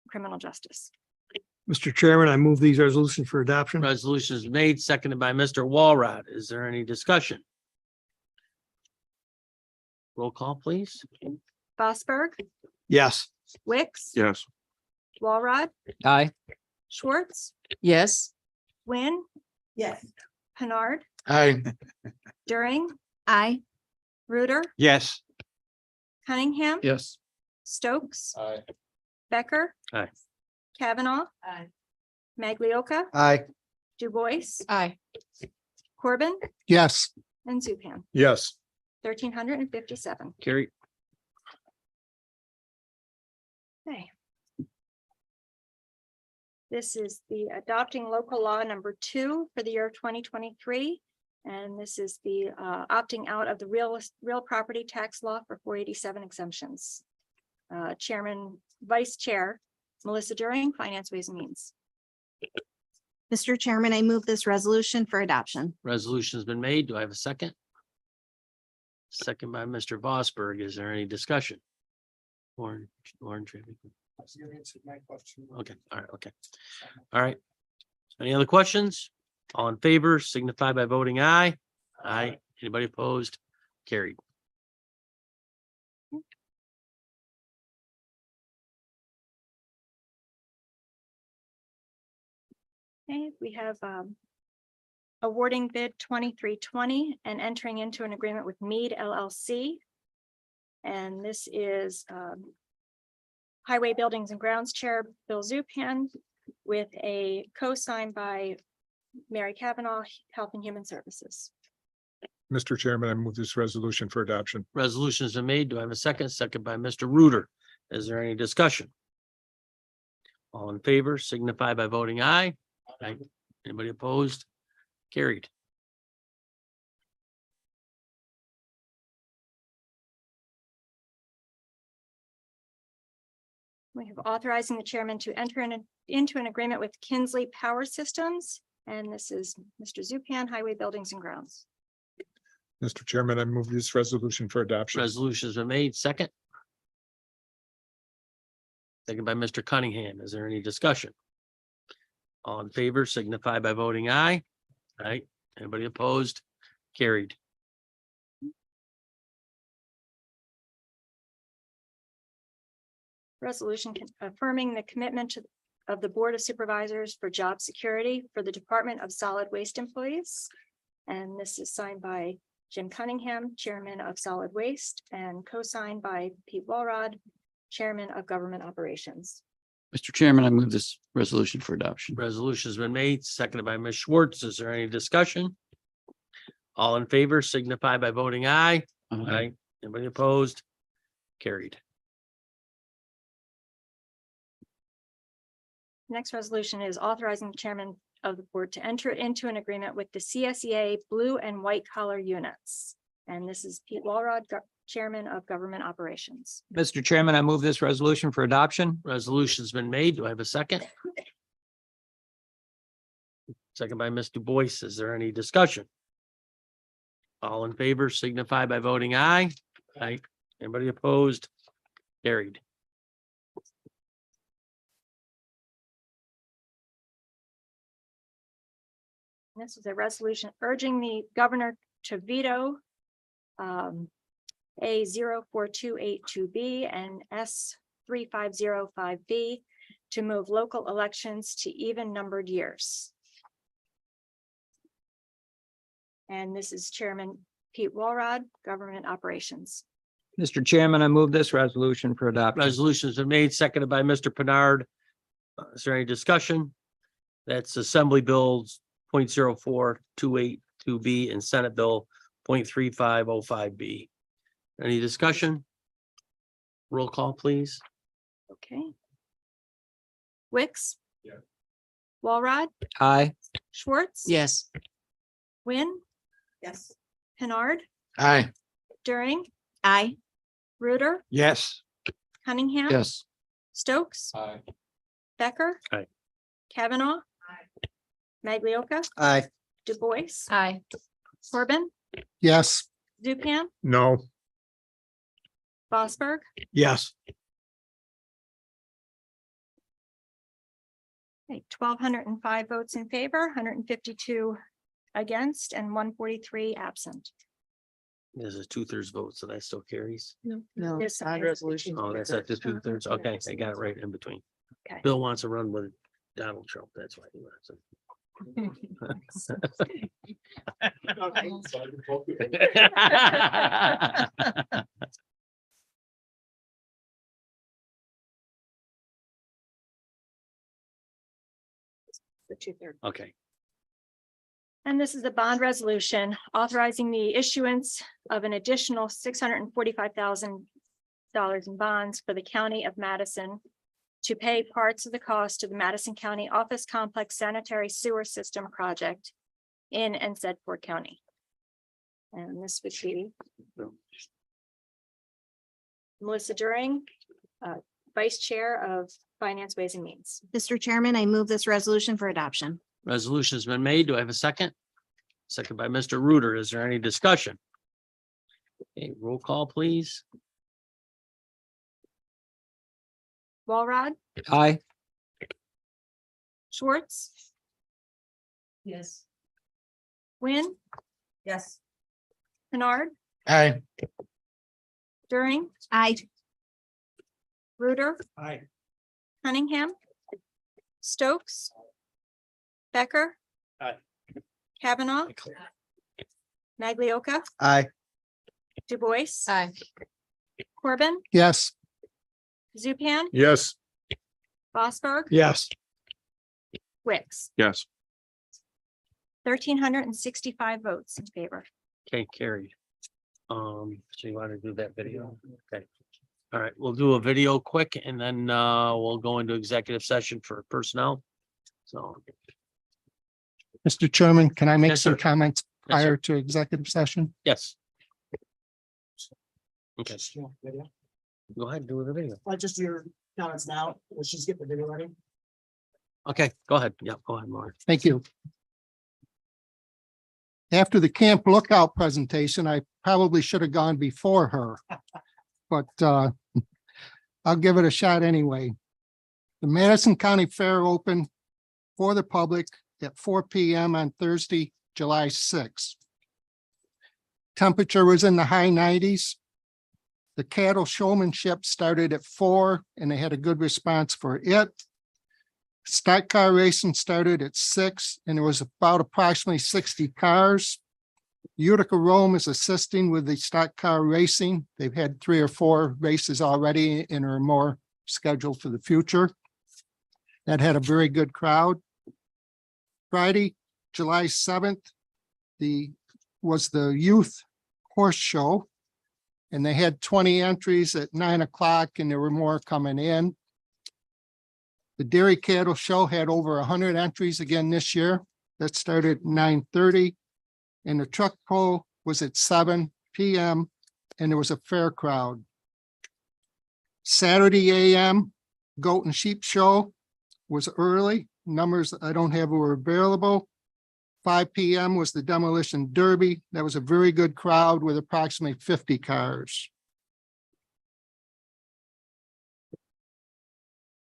Criminal Justice. Mr. Chairman, I move these resolutions for adoption. Resolution is made, seconded by Mr. Walrod. Is there any discussion? Roll call, please. Fosberg, Yes. Wicks. Yes. Walrod, Aye. Schwartz, Yes. Wynn, Yes. Pinard, Aye. During, Aye. Reuter, Yes. Cunningham, Yes. Stokes, Aye. Becker. Aye. Kavanaugh. Aye. Maglioka, Aye. Du Bois, Aye. Corbin, Yes. and Zupan, Yes. 1,357. Carried. Okay. This is the adopting local law number 2 for the year 2023. And this is the opting out of the real property tax law for 487 exemptions. Chairman, Vice Chair, Melissa During, Finance, Ways and Means. Mr. Chairman, I move this resolution for adoption. Resolution has been made. Do I have a second? Second by Mr. Vosberg. Is there any discussion? Orange. Okay, all right, okay. All right. Any other questions? All in favor signify by voting aye. Aye. Anybody opposed? Carried. Okay, we have awarding bid 2320 and entering into an agreement with Mead LLC. And this is Highway Buildings and Grounds Chair Bill Zupan with a co-sign by Mary Kavanaugh, Health and Human Services. Mr. Chairman, I move this resolution for adoption. Resolutions are made. Do I have a second? Second by Mr. Reuter. Is there any discussion? All in favor signify by voting aye. Aye. Anybody opposed? Carried. We have authorizing the chairman to enter into an agreement with Kinsley Power Systems. And this is Mr. Zupan, Highway Buildings and Grounds. Mr. Chairman, I move this resolution for adoption. Resolutions are made. Second. Second by Mr. Cunningham. Is there any discussion? All in favor signify by voting aye. Aye. Anybody opposed? Carried. Resolution affirming the commitment of the Board of Supervisors for job security for the Department of Solid Waste employees. And this is signed by Jim Cunningham, Chairman of Solid Waste, and co-signed by Pete Walrod, Chairman of Government Operations. Mr. Chairman, I move this resolution for adoption. Resolution has been made, seconded by Ms. Schwartz. Is there any discussion? All in favor signify by voting aye. Aye. Anybody opposed? Carried. Next resolution is authorizing the chairman of the board to enter into an agreement with the CSEA blue and white collar units. And this is Pete Walrod, Chairman of Government Operations. Mr. Chairman, I move this resolution for adoption. Resolution's been made. Do I have a second? Second by Ms. Du Bois. Is there any discussion? All in favor signify by voting aye. Aye. Anybody opposed? Carried. This is a resolution urging the governor to veto A 04282B and S 3505B to move local elections to even numbered years. And this is Chairman Pete Walrod, Government Operations. Mr. Chairman, I move this resolution for adoption. Resolution's been made, seconded by Mr. Bernard. Is there any discussion? That's Assembly Bills 0.04282B and Senate Bill 0.3505B. Any discussion? Roll call, please. Okay. Wicks? Yeah. Walrod? Aye. Schwartz? Yes. Wynn? Yes. Pinard? Aye. During? Aye. Reuter? Yes. Cunningham? Yes. Stokes? Aye. Becker? Aye. Kavanaugh? Maglioka? Aye. Du Bois? Aye. Corbin? Yes. Zupan? No. Bosberg? Yes. Okay, 1,205 votes in favor, 152 against, and 143 absent. This is 2/3 vote, so that still carries. No. There's some- Oh, that's at the 2/3. Okay, I got it right in between. Okay. Bill wants to run with Donald Trump. That's why he wants it. The 2/3. Okay, And this is a bond resolution authorizing the issuance of an additional $645,000 in bonds for the county of Madison to pay parts of the cost of the Madison County Office Complex Sanitary Sewer System Project in and said Ford County. And this would be Melissa During, Vice Chair of Finance, Ways and Means. Mr. Chairman, I move this resolution for adoption. resolution's been made. Do I have a second? Second by Mr. Reuter. Is there any discussion? Okay, roll call, please. Walrod, Aye. Schwartz, Yes. Wynn, Yes. Pinard, Aye. During, Aye. Reuter, Aye. Cunningham, Stokes, Becker. Aye. Kavanaugh, Maglioka, Aye. Du Bois. Aye. Corbin, Yes. Zupan, Yes. Bosberg, Yes. Wicks. Yes. 1,365 votes in favor. Okay, carried. So you want to do that video? Okay. All right, we'll do a video quick and then we'll go into executive session for personnel. So, Mr. Chairman, can I make Yes, some sir. comments Yes, sir. prior to executive session? yes. Okay, go ahead, do the video. Just your comments now. Let's just get the video ready. Okay, go ahead. Yeah, go ahead, Mark. Thank you. After the Camp Lookout presentation, I probably should have gone before her. But I'll give it a shot anyway. The Madison County Fair opened for the public at 4 p.m. on Thursday, July 6th. Temperature was in the high 90s. The cattle showmanship started at 4 and they had a good response for it. Stock car racing started at 6 and there was about approximately 60 cars. Utica Rome is assisting with the stock car racing. They've had 3 or 4 races already and are more scheduled for the future. That had a very good crowd. Friday, July 7th, the was the youth horse show. And they had 20 entries at 9 o'clock and there were more coming in. The dairy cattle show had over 100 entries again this year. That started at 9:30. And the truck pull was at 7 p.m. and there was a fair crowd. Saturday AM goat and sheep show was early. Numbers I don't have were available. 5 p.m. was the demolition derby. That was a very good crowd with approximately 50 cars.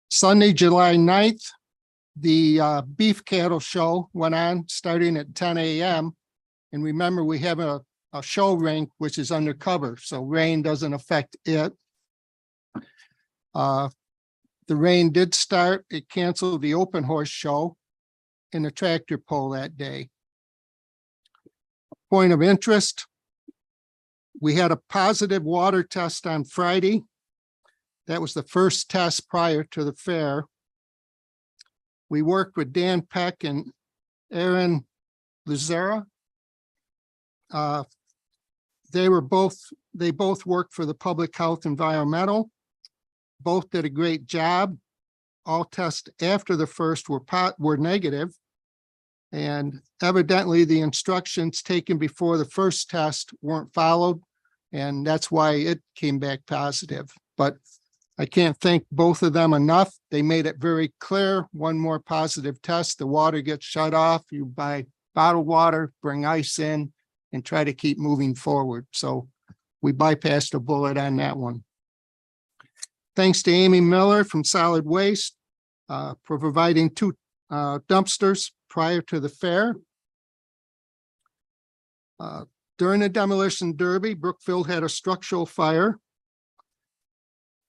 Sunday, July 9th, the beef cattle show went on starting at 10 a.m. And remember, we have a show rink, which is undercover, so rain doesn't affect it. The rain did start. It canceled the open horse show and the tractor pull that day. Point of interest, we had a positive water test on Friday. That was the first test prior to the fair. We worked with Dan Peck and Aaron Luzera. They both worked for the Public Health Environmental. Both did a great job. All tests after the first were negative. And evidently the instructions taken before the first test weren't followed. And that's why it came back positive. But I can't thank both of them enough. They made it very clear. One more positive test, the water gets shut off. You buy bottled water, bring ice in, and try to keep moving forward. So we bypassed a bullet on that one. Thanks to Amy Miller from Solid Waste for providing 2 dumpsters prior to the fair. During the demolition derby, Brookfield had a structural fire.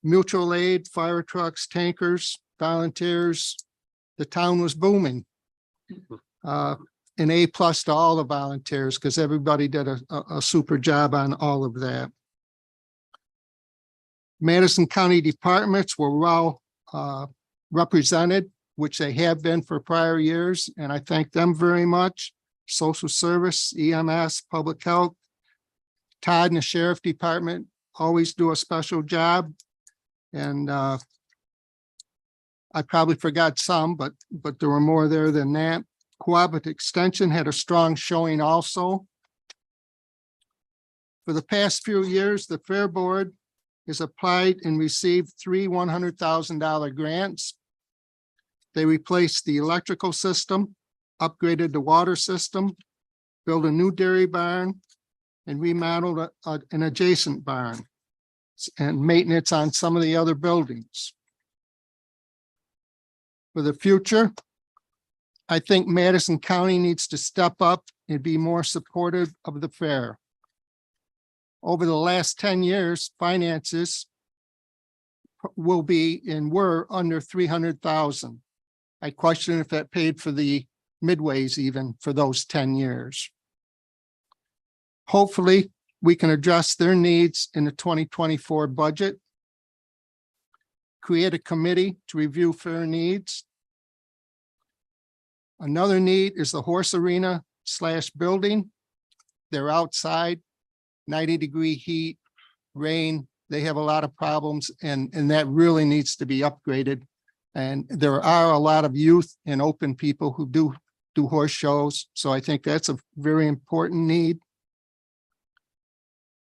Mutual aid, fire trucks, tankers, volunteers. The town was booming. An A+ to all the volunteers because everybody did a super job on all of that. Madison County departments were well represented, which they have been for prior years, and I thank them very much. Social service, EMS, public health, Todd and the sheriff department always do a special job. And I probably forgot some, but there were more there than that. Cooperative Extension had a strong showing also. For the past few years, the Fair Board has applied and received 3 $100,000 grants. They replaced the electrical system, upgraded the water system, built a new dairy barn, and remodeled an adjacent barn and maintenance on some of the other buildings. For the future, I think Madison County needs to step up and be more supportive of the fair. Over the last 10 years, finances will be and were under 300,000. I question if that paid for the midways even for those 10 years. Hopefully, we can address their needs in the 2024 budget. Create a committee to review fair needs. Another need is the horse arena / building. They're outside, 90-degree heat, rain. They have a lot of problems and that really needs to be upgraded. And there are a lot of youth and open people who do horse shows. So I think that's a very important need.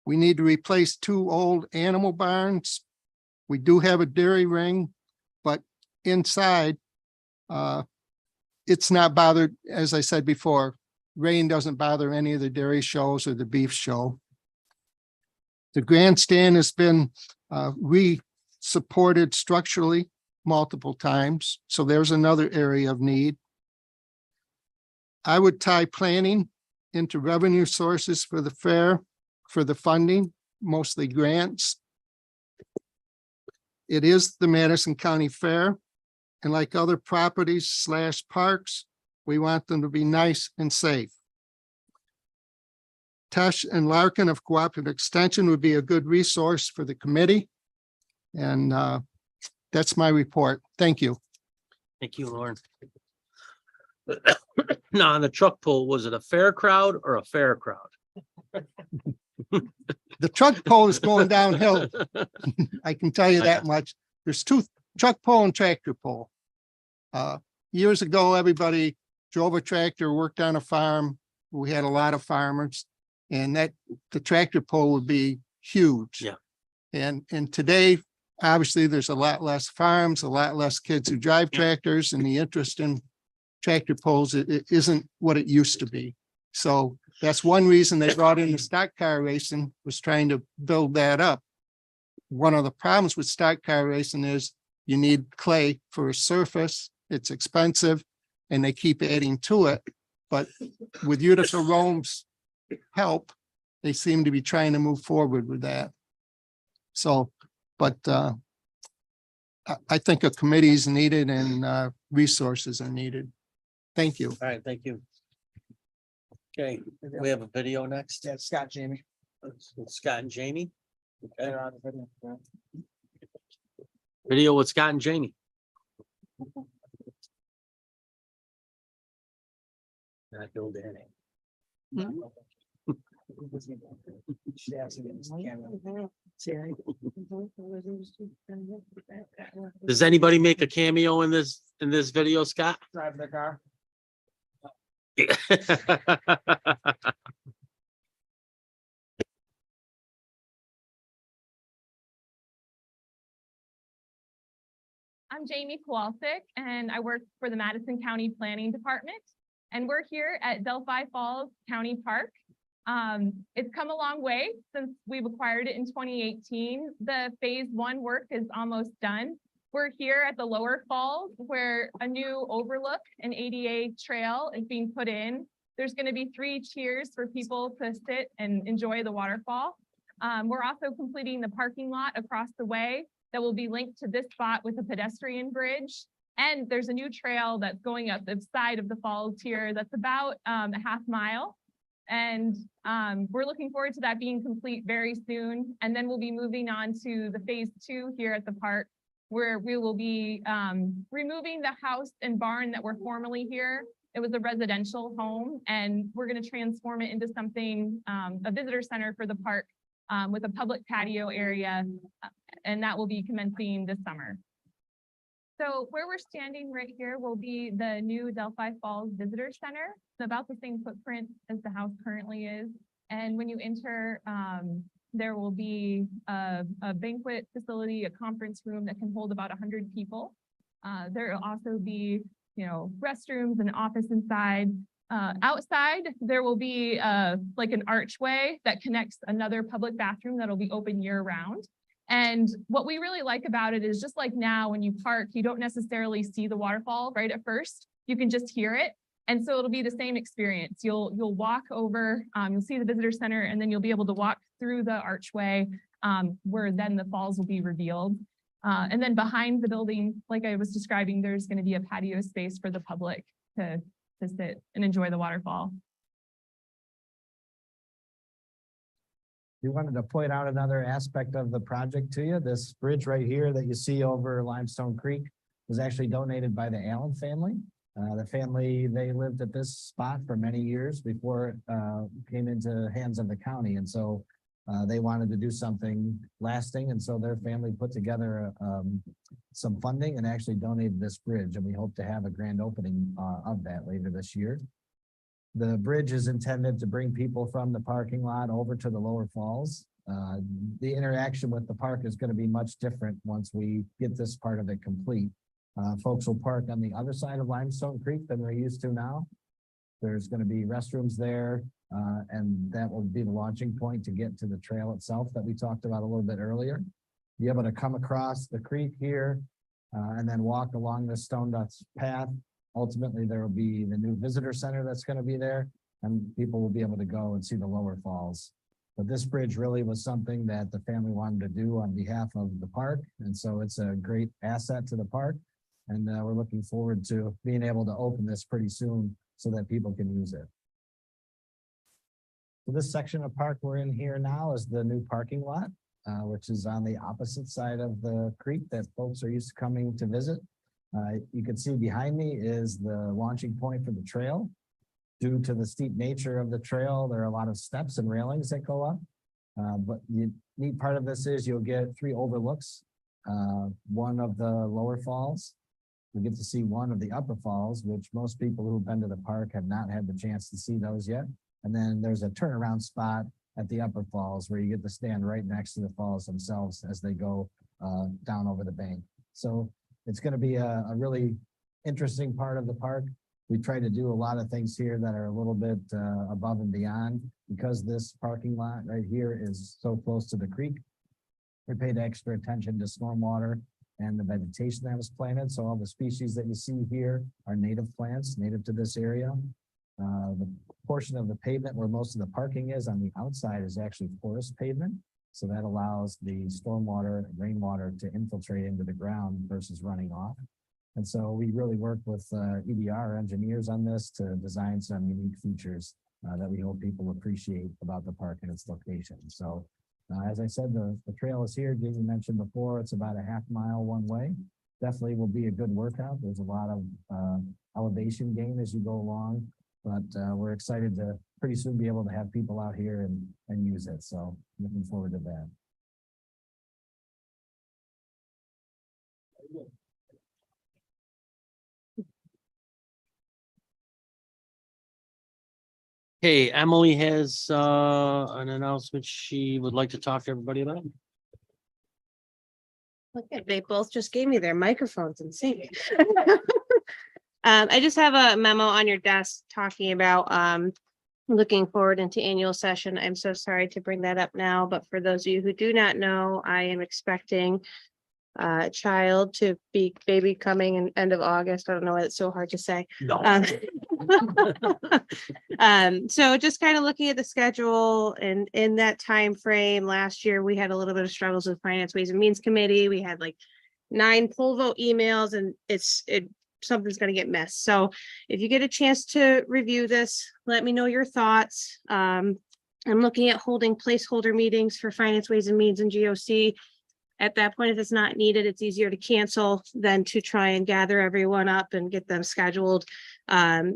We need to replace 2 old animal barns. We do have a dairy ring, but inside, it's not bothered, as I said before, rain doesn't bother any of the dairy shows or the beef show. The grandstand has been re-supported structurally multiple times, so there's another area of need. I would tie planning into revenue sources for the fair, for the funding, mostly grants. It is the Madison County Fair, and like other properties / parks, we want them to be nice and safe. Tesh and Larkin of Cooperative Extension would be a good resource for the committee. And that's my report. Thank you. Thank you, Lauren. Now, on the truck pull, was it a fair crowd or a fair crowd? The truck pole is going downhill. I can tell you that much. There's two, truck pole and tractor pole. Years ago, everybody drove a tractor, worked on a farm. We had a lot of farmers, and that the tractor pole would be huge. Yeah. And today, obviously, there's a lot less farms, a lot less kids who drive tractors, and the interest in tractor poles it isn't what it used to be. So that's one reason they brought in the stock car racing, was trying to build that up. One of the problems with stock car racing is you need clay for a surface. It's expensive and they keep adding to it. But with Utica Rome's help, they seem to be trying to move forward with that. So, but I think a committee is needed and resources are needed. Thank you. All right, thank you. Okay, we have a video next. Yeah, Scott, Jamie. With Scott and Jamie. Okay, They're on the video. video with Scott and Jamie. Not Bill Danny. Does anybody make a cameo in this video, Scott? Drive the car. I'm Jamie Kowalczyk, and I work for the Madison County Planning Department. And we're here at Delphi Falls County Park. It's come a long way since we've acquired it in 2018. The phase 1 work is almost done. We're here at the lower falls where a new overlook and ADA trail is being put in. There's going to be 3 tiers for people to sit and enjoy the waterfall. We're also completing the parking lot across the way that will be linked to this spot with a pedestrian bridge. And there's a new trail that's going up the side of the falls here that's about a half mile. And we're looking forward to that being complete very soon. And then we'll be moving on to the phase 2 here at the park, where we will be removing the house and barn that were formerly here. It was a residential home, and we're going to transform it into something, a visitor center for the park with a public patio area, and that will be commencing this summer. So where we're standing right here will be the new Delphi Falls Visitor Center. It's about the same footprint as the house currently is. And when you enter, there will be a banquet facility, a conference room that can hold about 100 people. There will also be, restrooms and office inside. Outside, there will be like an archway that connects another public bathroom that'll be open year round. And what we really like about it is, just like now when you park, you don't necessarily see the waterfall right at first. You can just hear it. And so it'll be the same experience. You'll walk over, you'll see the visitor center, and then you'll be able to walk through the archway where then the falls will be revealed. And then behind the building, like I was describing, there's going to be a patio space for the public to sit and enjoy the waterfall. We wanted to point out another aspect of the project to you. This bridge right here that you see over Limestone Creek was actually donated by the Allen family. The family, they lived at this spot for many years before it came into hands of the county. And so they wanted to do something lasting. And so their family put together some funding and actually donated this bridge. And we hope to have a grand opening of that later this year. The bridge is intended to bring people from the parking lot over to the lower falls. The interaction with the park is going to be much different once we get this part of it complete. Folks will park on the other side of Limestone Creek than they're used to now. There's going to be restrooms there, and that will be the launching point to get to the trail itself that we talked about a little bit earlier. Be able to come across the creek here and then walk along the stone dust path. Ultimately, there will be the new visitor center that's going to be there, and people will be able to go and see the lower falls. But this bridge really was something that the family wanted to do on behalf of the park. And so it's a great asset to the park. And we're looking forward to being able to open this pretty soon so that people can use it. So this section of park we're in here now is the new parking lot, which is on the opposite side of the creek that folks are used to coming to visit. You can see behind me is the launching point for the trail. due to the steep nature of the trail, there are a lot of steps and railings that go up. But the neat part of this is you'll get 3 overlooks. One of the lower falls. We get to see one of the upper falls, which most people who've been to the park have not had the chance to see those yet. And then there's a turnaround spot at the upper falls where you get to stand right next to the falls themselves as they go down over the bank. So it's going to be a really interesting part of the park. We try to do a lot of things here that are a little bit above and beyond because this parking lot right here is so close to the creek. We paid extra attention to stormwater and the vegetation that was planted. So all the species that you see here are native plants, native to this area. The portion of the pavement where most of the parking is on the outside is actually forest pavement. So that allows the stormwater, rainwater to infiltrate into the ground versus running off. And so we really work with EDR engineers on this to design some unique features that we hope people appreciate about the park and its location. So as I said, the trail is here. Jamie mentioned before, it's about a half mile one way. Definitely will be a good workout. There's a lot of elevation gain as you go along, but we're excited to pretty soon be able to have people out here and use it. So looking forward to that. Okay, Emily has an announcement she would like to talk to everybody about. Okay, they both just gave me their microphones and singing. I just have a memo on your desk talking about looking forward into annual session. I'm so sorry to bring that up now, but for those of you who do not know, I am expecting a child to be baby coming in end of August. I don't know why it's so hard to say. So just kind of looking at the schedule and in that time frame, last year we had a little bit of struggles with Finance Ways and Means Committee. We had like 9 poll vote emails and something's going to get missed. So if you get a chance to review this, let me know your thoughts. I'm looking at holding placeholder meetings for Finance Ways and Means and GOC. At that point, if it's not needed, it's easier to cancel than to try and gather everyone up and get them scheduled.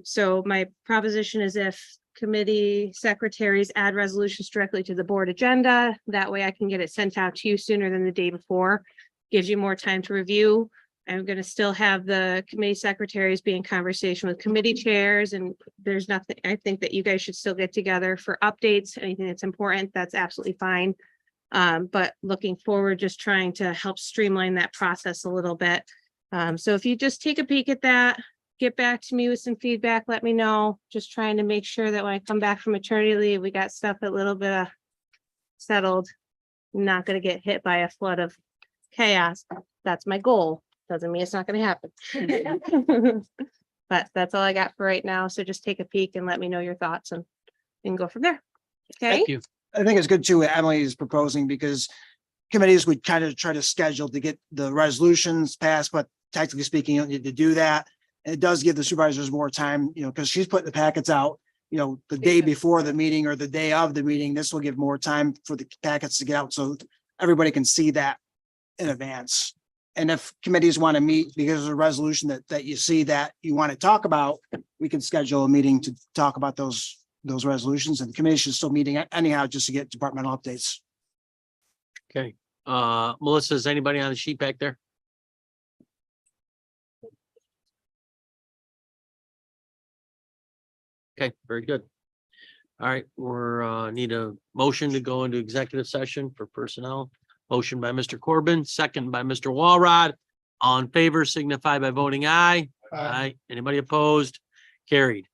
So my proposition is if committee secretaries add resolutions directly to the board agenda, that way I can get it sent out to you sooner than the day before. Gives you more time to review. I'm going to still have the committee secretaries be in conversation with committee chairs, and there's nothing, I think that you guys should still get together for updates, anything that's important, that's absolutely fine. But looking forward, just trying to help streamline that process a little bit. So if you just take a peek at that, get back to me with some feedback, let me know. Just trying to make sure that when I come back from maternity leave, we got stuff a little bit settled. I'm not going to get hit by a flood of chaos. That's my goal. Doesn't mean it's not going to happen. But that's all I got for right now. So just take a peek and let me know your thoughts and go from there. Okay. Thank you. I think it's good too, what Emily is proposing, because committees would kind of try to schedule to get the resolutions passed, but technically speaking, you don't need to do that. And it does give the supervisors more time, because she's putting the packets out, the day before the meeting or the day of the meeting. This will give more time for the packets to get out so everybody can see that in advance. And if committees want to meet because of a resolution that you see that you want to talk about, we can schedule a meeting to talk about those resolutions, and the committee should still meeting anyhow, just to get departmental updates. Okay, Melissa, is anybody on the sheet back there? Okay, very good. All right, we're need a motion to go into executive session for personnel. Motion by Mr. Corbin, second by Mr. Walrod. All in favor signify by voting aye. Aye. Anybody opposed? Carried.